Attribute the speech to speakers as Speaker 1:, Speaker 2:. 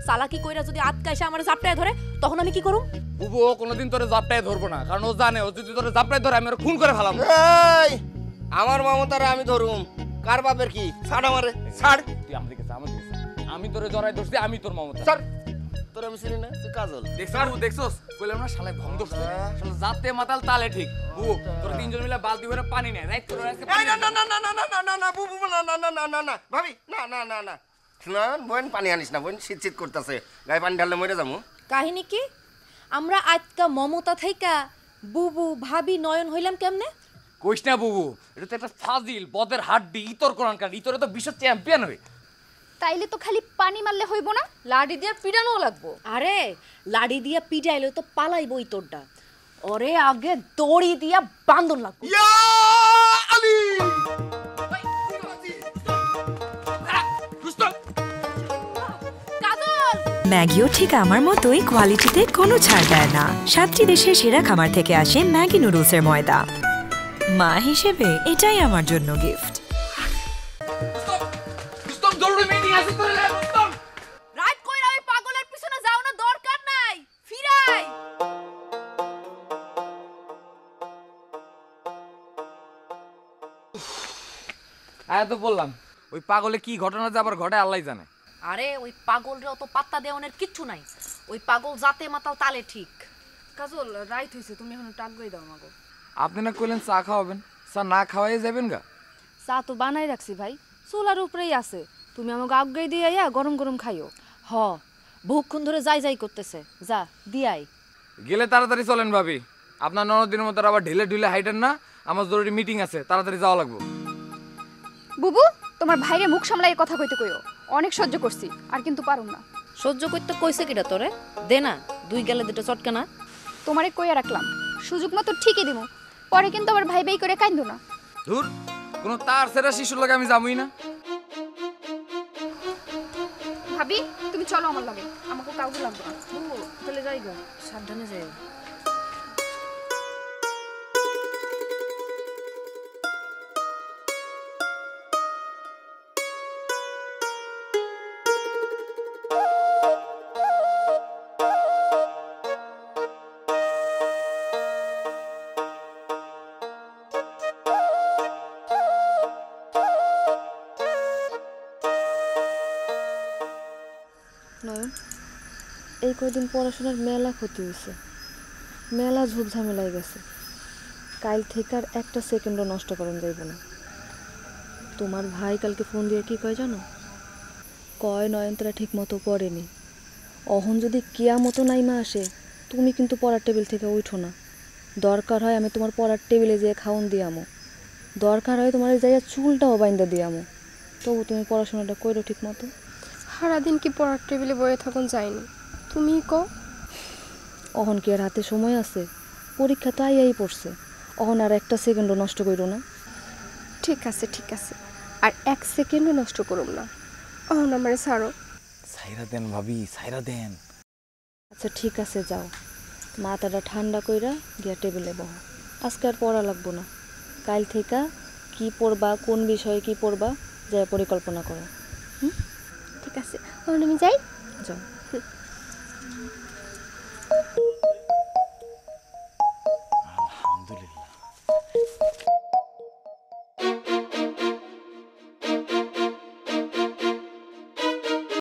Speaker 1: চালাকি কইরা যদি আটকাইছে আমারে জাপটায় ধরে তখন আমি কি করব?
Speaker 2: বুবু ও কোনোদিন তোরে জাপটায় ধরবো না, কারণ ও জানে ও যদি তোরে জাপটায় ধরে আমি ওরে খুন করে ফেলাম।
Speaker 3: এই আমার মমতারে আমি ধরুম, কার বাপের কি? ছাড় আমারে, ছাড়।
Speaker 2: তুই আমার দিকে আমি তোরে জড়াই ধরছি, আমি তোর মমতা।
Speaker 3: ছাড়, তোর আমি চিনি না, তুই কাজল।
Speaker 2: দেখছস কইলাম না শালা ভং ধরছে, শালা জাতে মাতাল তালে ঠিক। বুবু তোরা তিনজন মিলে বালতি ভরে পানি নে, রাইট করে আজকে।
Speaker 3: এই না না না না না না না না বুবু না না না না না না ভাবি না না না না না বোন পানি আনিস না, বোন শীত করতেছে, গায়ে পানি ঢাললে মরে যাবো।
Speaker 1: কাহিনী কি? আমরা আজকা মমতা থাইকা বুবু ভাবি নয়ন হইলাম কেমনে?
Speaker 2: কইস না বুবু, এটা তো একটা ফাজিল বদের হাড্ডি, ইতর কোরআনকার, ইতরে তো বিশ্ব চ্যাম্পিয়ন হবে।
Speaker 4: তাইলে তো খালি পানি মারলে হইব না,
Speaker 1: লাড়ি দিয়া পিটানো লাগবো। আরে লাড়ি দিয়া পিটাইলে তো পালাইবই তোরটা, ওরে আগে দড়ি দিয়া বান্ধন লাগবো।
Speaker 3: ইয়া আলী
Speaker 5: ম্যাগিও ঠিক আমার মতোই কোয়ালিটিতে কোনো ছাড় দেয় না। 7টি দেশের সেরা খামার থেকে আসে ম্যাগি নুডলসের ময়দা। মা হিসেবে এটাই আমার জন্য গিফট।
Speaker 1: রাইট কইরা ওই পাগলের পিছনে যাও না, দরকার নাই, ফিরাই।
Speaker 2: আয়া তো বললাম ওই পাগলে কি ঘটনা যে আবার ঘটে আল্লাহই জানে।
Speaker 1: আরে ওই পাগলরে অত পাত্তা দেওয়ানের কিচ্ছু নাই, ওই পাগল জাতে মাতাল তালে ঠিক। কাজল রাইট হইছে, তুমি এখন টাক গই দাও মাগো।
Speaker 2: আপনি না কইলেন চা খাওয়াবেন, চা না খাওয়াই যাবেন গা?
Speaker 6: চা তো বানাই রাখছি ভাই, চুলার উপরেই আছে, তুমি আমাকে আগে দিয়ে আইয়া গরম গরম খাইও।
Speaker 1: হ বহুক্ষণ ধরে যাই যাই করতেছে, যা দিয়াই।
Speaker 2: গেলে তাড়াতাড়ি চলেন ভাবি, আপনার ননদিনের মতো আবার ঢিলে ঢিলে হাইটেন না, আমার জরুরি মিটিং আছে, তাড়াতাড়ি যাওয়া লাগবে।
Speaker 4: বুবু তোমার ভাইরে মুখ সামলাই কথা কইতে কইও, অনেক সহ্য করছি আর কিন্তু পারুম না।
Speaker 1: সহ্য করতে কইছে কিটা তোরে? দে না দুই গেলে দুটো চটকা না।
Speaker 4: তোমারে কইয়া রাখলাম, সুযোগ মতো ঠিকই দিব, পরে কিন্তু আবার ভাই ভাই করে কাইন্দো না।
Speaker 2: ধুর, কোনো তার সেরা শিশুর লাগে আমি যাবই না।
Speaker 4: ভাবি তুমি চলো আমার লগে, আমাকে কাউকে লাগবে না।
Speaker 1: তাহলে যাই গো, সাবধানে যাই।
Speaker 6: নয়ন, এই কদিন পড়াশোনার মেলা ক্ষতি হয়েছে, মেলা ঝুপ ঝামেলায় গেছে, কাল থেকে আর একটা সেকেন্ডও নষ্ট করেন যাইব না। তোমার ভাই কালকে ফোন দিয়ে কি কয় জানো? কয় নয়নতারা ঠিক মতো পড়েনি, অহন যদি কেয়া মতো নাইমা আসে তুমি কিন্তু পড়ার টেবিল থেকে উঠো না, দরকার হয় আমি তোমার পড়ার টেবিলে যেয়ে খাওন দিয়ামো, দরকার হয় তোমার যাইয়া চুলটাও বাইন্দা দিয়ামো, তবু তুমি পড়াশোনাটা করো ঠিক মতো।
Speaker 7: সারাদিন কি পড়ার টেবিলে বয়ে থাকুন যায়নি, তুমি কও।
Speaker 6: অহন কি আর হাতে সময় আছে? পরীক্ষা তো আইয়াই পড়ছে, অহন আর একটা সেকেন্ডও নষ্ট করো না।
Speaker 7: ঠিক আছে ঠিক আছে, আর এক সেকেন্ডও নষ্ট করুম না, অহন আমারে ছাড়ো।
Speaker 2: সাইরা দেন ভাবি, সাইরা দেন।
Speaker 6: আচ্ছা ঠিক আছে, যাও মাথাটা ঠান্ডা কইরা গিয়া টেবিলে বহ, আজকে আর পড়া লাগবো না, কাল থেকে কি পড়বা, কোন বিষয়ে কি পড়বা যা পরিকল্পনা করো।
Speaker 7: ঠিক আছে, অহন আমি যাই।
Speaker 6: যাও।